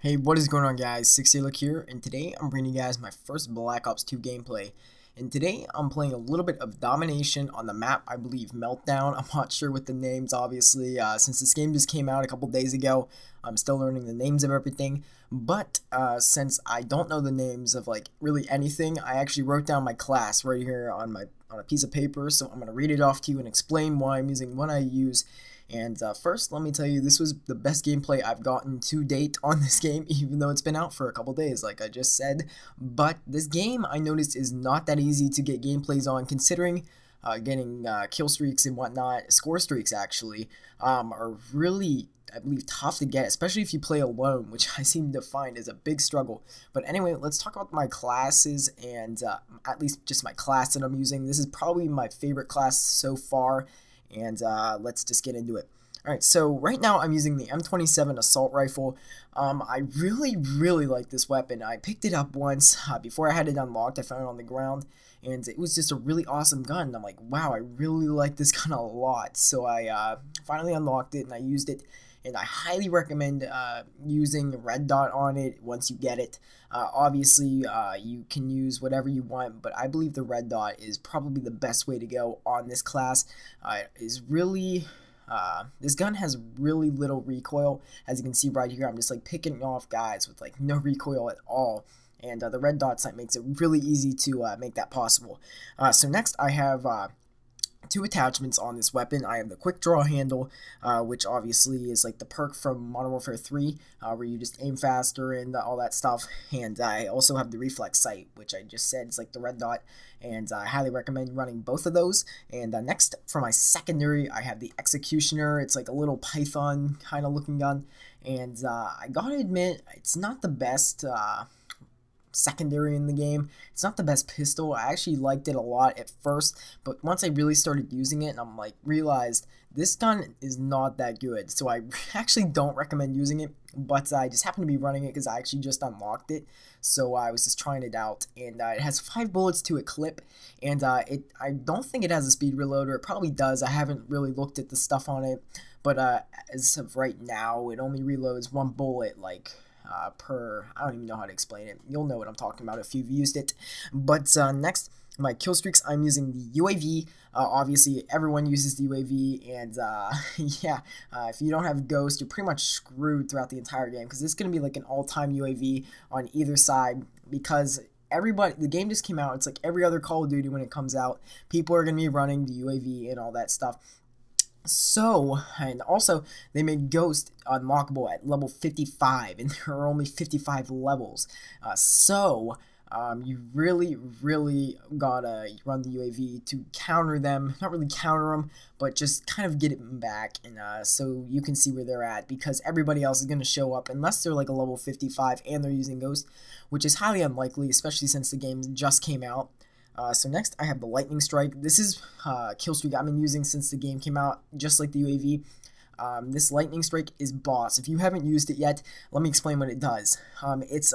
Hey, what is going on, guys? 60look here, and today I'm bringing you guys my first Black Ops 2 gameplay. And today I'm playing a little bit of Domination on the map, I believe Meltdown. I'm not sure with the names, obviously, since this game just came out a couple days ago. I'm still learning the names of everything, but since I don't know the names of like really anything, I actually wrote down my class right here on a piece of paper. So I'm gonna read it off to you and explain why I'm using what I use. And first, let me tell you, this was the best gameplay I've gotten to date on this game, even though it's been out for a couple days, like I just said. But this game, I noticed, is not that easy to get gameplays on, considering getting kill streaks and whatnot, score streaks actually, are really, I believe, tough to get, especially if you play alone, which I seem to find is a big struggle. But anyway, let's talk about my classes, and at least just my class that I'm using. This is probably my favorite class so far, and let's just get into it. Alright, so right now I'm using the M27 assault rifle. I really like this weapon. I picked it up once before I had it unlocked. I found it on the ground, and it was just a really awesome gun. And I'm like, wow, I really like this gun a lot. So I finally unlocked it and I used it. And I highly recommend using the red dot on it once you get it. Obviously, you can use whatever you want, but I believe the red dot is probably the best way to go on this class. This gun has really little recoil. As you can see right here, I'm just like picking off guys with like no recoil at all. And the red dot sight makes it really easy to make that possible. So next I have two attachments on this weapon. I have the quick draw handle, which obviously is like the perk from Modern Warfare 3, where you just aim faster and all that stuff. And I also have the reflex sight, which I just said is like the red dot, and I highly recommend running both of those. And next, for my secondary, I have the Executioner. It's like a little Python kind of looking gun, and I gotta admit, it's not the best secondary in the game. It's not the best pistol. I actually liked it a lot at first, but once I really started using it, and I'm like realized this gun is not that good, so I actually don't recommend using it. But I just happened to be running it because I actually just unlocked it, so I was just trying it out. And it has 5 bullets to a clip, and I don't think it has a speed reloader. It probably does. I haven't really looked at the stuff on it, but as of right now, it only reloads 1 bullet like I don't even know how to explain it. You'll know what I'm talking about if you've used it. But next, my kill streaks, I'm using the UAV. Obviously, everyone uses the UAV, and yeah, if you don't have Ghost, you're pretty much screwed throughout the entire game, because this is going to be like an all-time UAV on either side, because everybody, the game just came out. It's like every other Call of Duty when it comes out. People are going to be running the UAV and all that stuff. So, and also, they made Ghost unlockable at level 55, and there are only 55 levels. You really gotta run the UAV to counter them. Not really counter them, but just kind of get it back, and so you can see where they're at, because everybody else is going to show up, unless they're like a level 55 and they're using Ghost, which is highly unlikely, especially since the game just came out. So next, I have the Lightning Strike. This is kill streak I've been using since the game came out, just like the UAV. This Lightning Strike is boss. If you haven't used it yet, let me explain what it does. It's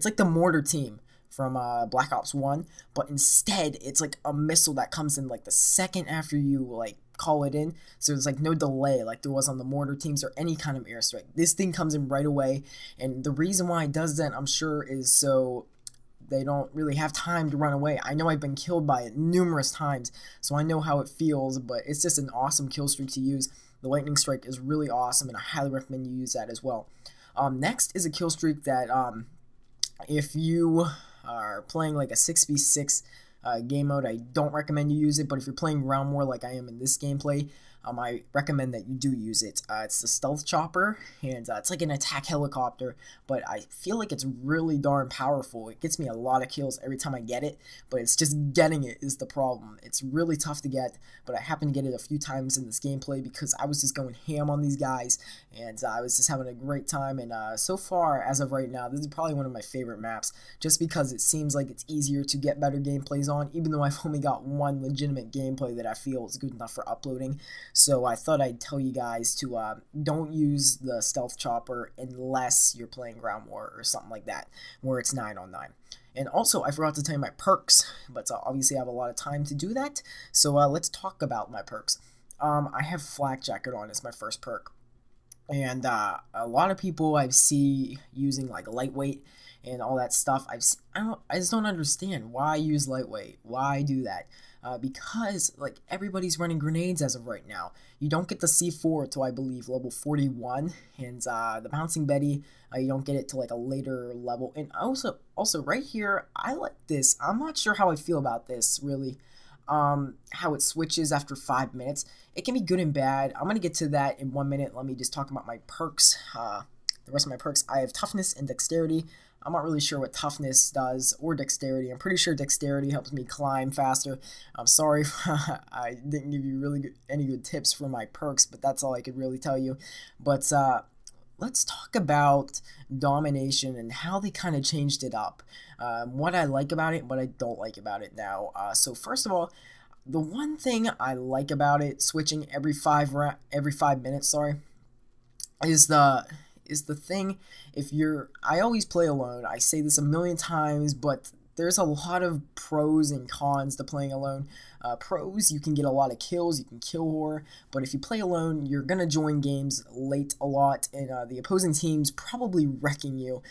like the mortar team from Black Ops 1, but instead, it's like a missile that comes in like the second after you like call it in, so there's like no delay like there was on the mortar teams or any kind of airstrike. This thing comes in right away, and the reason why it does that, I'm sure, is so they don't really have time to run away. I know I've been killed by it numerous times, so I know how it feels, but it's just an awesome kill streak to use. The Lightning Strike is really awesome, and I highly recommend you use that as well. Next is a kill streak that if you are playing like a 6v6 game mode, I don't recommend you use it, but if you're playing round war like I am in this gameplay, I recommend that you do use it. It's the Stealth Chopper, and it's like an attack helicopter, but I feel like it's really darn powerful. It gets me a lot of kills every time I get it, but it's just getting it is the problem. It's really tough to get, but I happened to get it a few times in this gameplay because I was just going ham on these guys, and I was just having a great time. And so far, as of right now, this is probably one of my favorite maps, just because it seems like it's easier to get better gameplays on, even though I've only got one legitimate gameplay that I feel is good enough for uploading. So I thought I'd tell you guys to don't use the Stealth Chopper unless you're playing Ground War or something like that, where it's 9 on 9. And also, I forgot to tell you my perks, but obviously I have a lot of time to do that, so let's talk about my perks. I have Flak Jacket on as my first perk. And a lot of people I see using like lightweight and all that stuff. I just don't understand why use lightweight. Why do that? Because like everybody's running grenades as of right now. You don't get the C4 till I believe level 41, and the bouncing Betty, you don't get it till like a later level. And also right here, I like this. I'm not sure how I feel about this really. How it switches after 5 minutes. It can be good and bad. I'm gonna get to that in 1 minute. Let me just talk about my perks. The rest of my perks, I have toughness and dexterity. I'm not really sure what toughness does or dexterity. I'm pretty sure dexterity helps me climb faster. I'm sorry if I didn't give you really any good tips for my perks, but that's all I could really tell you. But let's talk about Domination and how they kind of changed it up. What I like about it, what I don't like about it now. So first of all, the one thing I like about it, switching every 5 minutes, sorry, is the thing. If you're, I always play alone. I say this a million times, but there's a lot of pros and cons to playing alone. Pros, you can get a lot of kills, you can kill horror, but if you play alone, you're gonna join games late a lot, and the opposing team's probably wrecking you,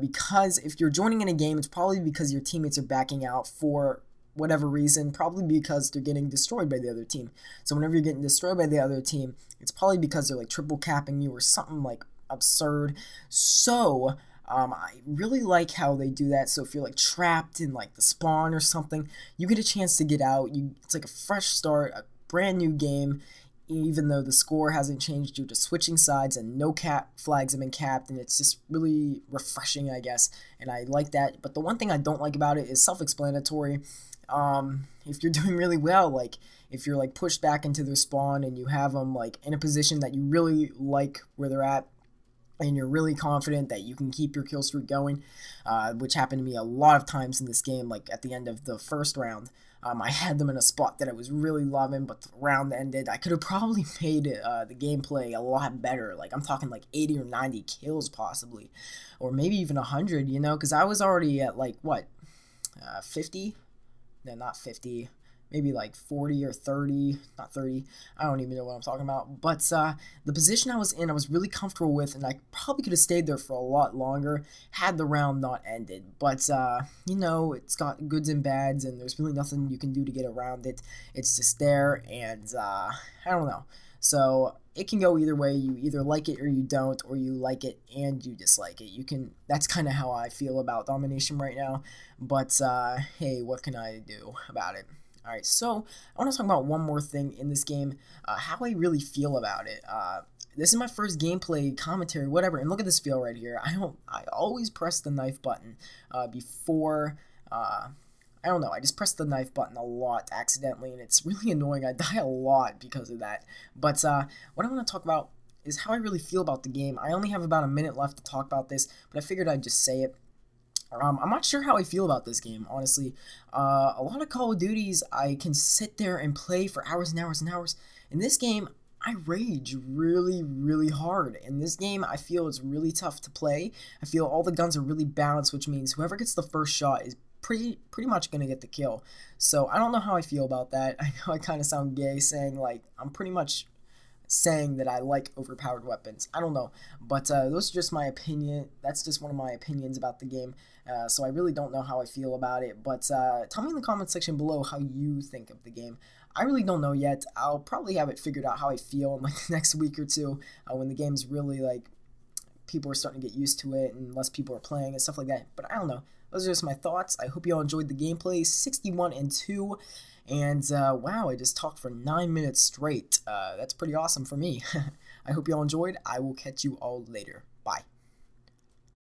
because if you're joining in a game, it's probably because your teammates are backing out for whatever reason, probably because they're getting destroyed by the other team. So whenever you're getting destroyed by the other team, it's probably because they're like triple capping you or something like absurd. So I really like how they do that. So if you're like trapped in like the spawn or something, you get a chance to get out. It's like a fresh start, a brand new game. Even though the score hasn't changed due to switching sides and no cap flags have been capped, and it's just really refreshing, I guess, and I like that. But the one thing I don't like about it is self-explanatory. If you're doing really well, like if you're like pushed back into their spawn and you have them like in a position that you really like where they're at, and you're really confident that you can keep your kill streak going, which happened to me a lot of times in this game. Like at the end of the first round, I had them in a spot that I was really loving, but the round ended. I could have probably made the gameplay a lot better. Like I'm talking like 80 or 90 kills possibly, or maybe even 100, you know, because I was already at like, what, 50? No, not 50. Maybe like 40 or 30, not 30, I don't even know what I'm talking about. But the position I was in, I was really comfortable with, and I probably could have stayed there for a lot longer had the round not ended. But, you know, it's got goods and bads, and there's really nothing you can do to get around it. It's just there, and I don't know. So it can go either way. You either like it or you don't, or you like it and you dislike it. You can. That's kind of how I feel about Domination right now. But, hey, what can I do about it? Alright, so I want to talk about one more thing in this game, how I really feel about it. This is my first gameplay commentary, whatever, and look at this feel right here. I always press the knife button before, I don't know, I just press the knife button a lot accidentally, and it's really annoying. I die a lot because of that. But what I want to talk about is how I really feel about the game. I only have about a minute left to talk about this, but I figured I'd just say it. I'm not sure how I feel about this game, honestly. A lot of Call of Duties, I can sit there and play for hours and hours and hours. In this game, I rage really, really hard. In this game, I feel it's really tough to play. I feel all the guns are really balanced, which means whoever gets the first shot is pretty much going to get the kill. So I don't know how I feel about that. I know I kind of sound gay saying, like, I'm pretty much saying that I like overpowered weapons. I don't know, but those are just my opinion. That's just one of my opinions about the game, so I really don't know how I feel about it, but tell me in the comment section below how you think of the game. I really don't know yet. I'll probably have it figured out how I feel in like the next week or two, when the game's really like, people are starting to get used to it and less people are playing and stuff like that, but I don't know. Those are just my thoughts. I hope you all enjoyed the gameplay. 61-2. And wow, I just talked for 9 minutes straight. That's pretty awesome for me. I hope you all enjoyed. I will catch you all later. Bye.